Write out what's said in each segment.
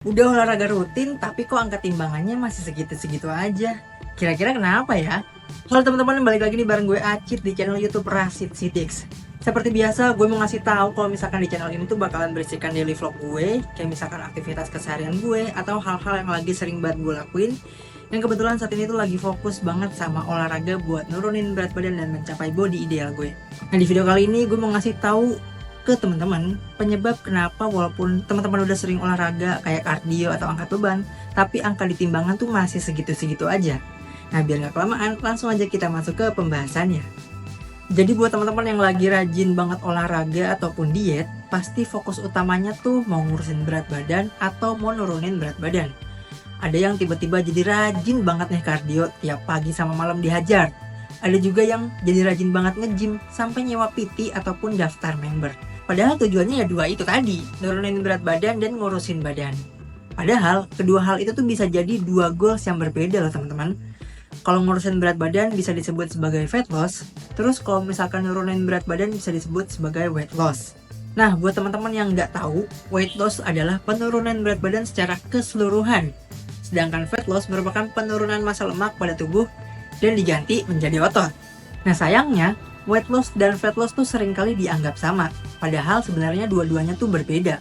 Udah olahraga rutin, tapi kok angkat timbangannya masih segitu-segitu aja. Kira-kira kenapa ya? Halo teman-teman, balik lagi nih bareng gue Acit di channel YouTube Rashid Siddiq. Seperti biasa, gue mau ngasih tahu kalau misalkan di channel ini tuh bakalan berisikan daily vlog gue, kayak misalkan aktivitas keseharian gue atau hal-hal yang lagi sering banget gue lakuin. Yang kebetulan saat ini tuh lagi fokus banget sama olahraga buat nurunin berat badan dan mencapai body ideal gue. Nah, di video kali ini gue mau ngasih tahu ke teman-teman penyebab kenapa walaupun teman-teman udah sering olahraga kayak kardio atau angkat beban, tapi angka di timbangan tuh masih segitu-segitu aja. Nah, biar nggak kelamaan, langsung aja kita masuk ke pembahasannya. Jadi buat teman-teman yang lagi rajin banget olahraga ataupun diet, pasti fokus utamanya tuh mau ngurusin berat badan atau mau nurunin berat badan. Ada yang tiba-tiba jadi rajin banget nih kardio, tiap pagi sama malam dihajar. Ada juga yang jadi rajin banget nge-gym sampai nyewa PT ataupun daftar member. Padahal tujuannya ya dua itu tadi, nurunin berat badan dan ngurusin badan. Padahal kedua hal itu tuh bisa jadi dua goals yang berbeda loh teman-teman. Kalau ngurusin berat badan bisa disebut sebagai fat loss, terus kalau misalkan nurunin berat badan bisa disebut sebagai weight loss. Nah, buat teman-teman yang nggak tahu, weight loss adalah penurunan berat badan secara keseluruhan. Sedangkan fat loss merupakan penurunan massa lemak pada tubuh dan diganti menjadi otot. Nah, sayangnya weight loss dan fat loss tuh seringkali dianggap sama, padahal sebenarnya dua-duanya tuh berbeda.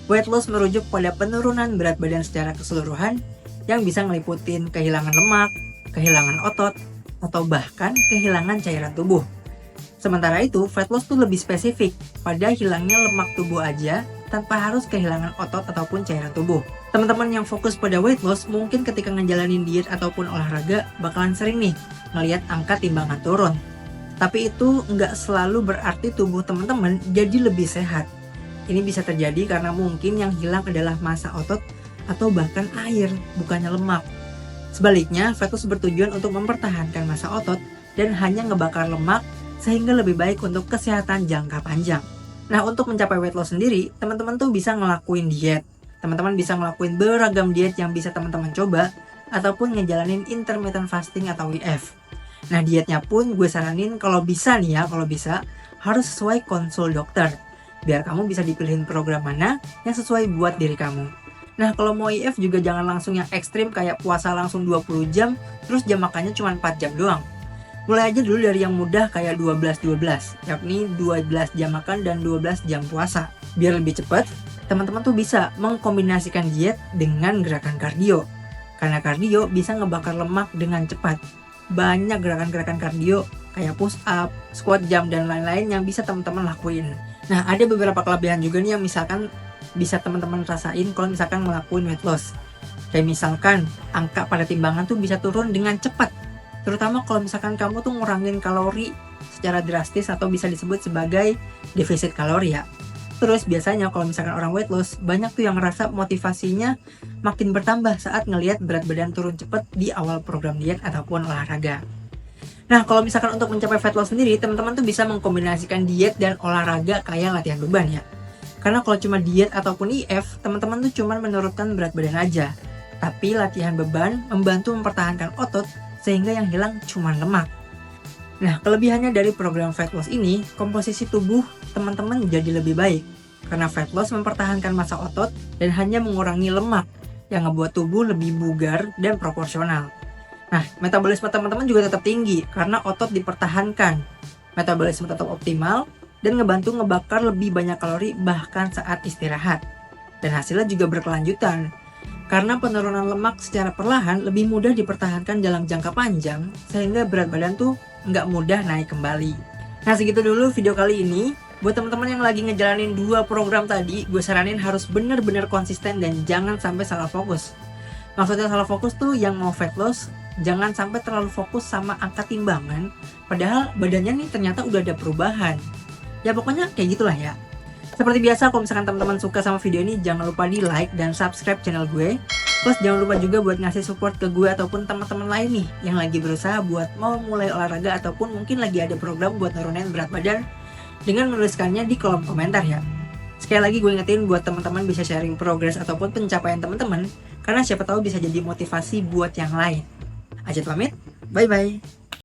Weight loss merujuk pada penurunan berat badan secara keseluruhan yang bisa ngeliputin kehilangan lemak, kehilangan otot, atau bahkan kehilangan cairan tubuh. Sementara itu, fat loss tuh lebih spesifik pada hilangnya lemak tubuh aja tanpa harus kehilangan otot ataupun cairan tubuh. Teman-teman yang fokus pada weight loss mungkin ketika ngejalanin diet ataupun olahraga bakalan sering nih ngelihat angka timbangan turun. Tapi itu nggak selalu berarti tubuh teman-teman jadi lebih sehat. Ini bisa terjadi karena mungkin yang hilang adalah massa otot atau bahkan air, bukannya lemak. Sebaliknya, fat loss bertujuan untuk mempertahankan massa otot dan hanya ngebakar lemak sehingga lebih baik untuk kesehatan jangka panjang. Nah, untuk mencapai weight loss sendiri, teman-teman tuh bisa ngelakuin diet. Teman-teman bisa ngelakuin beragam diet yang bisa teman-teman coba, ataupun ngejalanin intermittent fasting atau IF. Nah, dietnya pun gue saranin kalau bisa nih ya, kalau bisa harus sesuai konsul dokter. Biar kamu bisa dipilihin program mana yang sesuai buat diri kamu. Nah, kalau mau IF juga jangan langsung yang ekstrim kayak puasa langsung 20 jam, terus jam makannya cuma 4 jam doang. Mulai aja dulu dari yang mudah kayak 12-12, yakni 12 jam makan dan 12 jam puasa. Biar lebih cepat, teman-teman tuh bisa mengkombinasikan diet dengan gerakan kardio. Karena kardio bisa ngebakar lemak dengan cepat. Banyak gerakan-gerakan kardio kayak push up, squat jump, dan lain-lain yang bisa teman-teman lakuin. Nah, ada beberapa kelebihan juga nih yang misalkan bisa teman-teman rasain kalau misalkan ngelakuin weight loss. Kayak misalkan angka pada timbangan tuh bisa turun dengan cepat. Terutama kalau misalkan kamu tuh ngurangin kalori secara drastis atau bisa disebut sebagai defisit kalori ya. Terus biasanya kalau misalkan orang weight loss, banyak tuh yang ngerasa motivasinya makin bertambah saat ngelihat berat badan turun cepat di awal program diet ataupun olahraga. Nah, kalau misalkan untuk mencapai fat loss sendiri, teman-teman tuh bisa mengkombinasikan diet dan olahraga kayak latihan beban ya. Karena kalau cuma diet ataupun IF, teman-teman tuh cuma menurunkan berat badan aja. Tapi latihan beban membantu mempertahankan otot sehingga yang hilang cuma lemak. Nah, kelebihannya dari program fat loss ini, komposisi tubuh teman-teman jadi lebih baik. Karena fat loss mempertahankan massa otot dan hanya mengurangi lemak yang ngebuat tubuh lebih bugar dan proporsional. Nah, metabolisme teman-teman juga tetap tinggi karena otot dipertahankan. Metabolisme tetap optimal dan ngebantu ngebakar lebih banyak kalori bahkan saat istirahat. Dan hasilnya juga berkelanjutan. Karena penurunan lemak secara perlahan lebih mudah dipertahankan dalam jangka panjang, sehingga berat badan tuh nggak mudah naik kembali. Nah, segitu dulu video kali ini. Buat teman-teman yang lagi ngejalanin dua program tadi, gue saranin harus bener-bener konsisten dan jangan sampai salah fokus. Maksudnya salah fokus tuh yang mau fat loss, jangan sampai terlalu fokus sama angka timbangan, padahal badannya nih ternyata udah ada perubahan. Ya pokoknya kayak gitulah ya. Seperti biasa, kalau misalkan teman-teman suka sama video ini, jangan lupa di like dan subscribe channel gue. Plus jangan lupa juga buat ngasih support ke gue ataupun teman-teman lain nih yang lagi berusaha buat mau mulai olahraga ataupun mungkin lagi ada program buat nurunin berat badan dengan menuliskannya di kolom komentar ya. Sekali lagi gue ingetin buat teman-teman bisa sharing progres ataupun pencapaian teman-teman, karena siapa tahu bisa jadi motivasi buat yang lain. Acit pamit, bye-bye.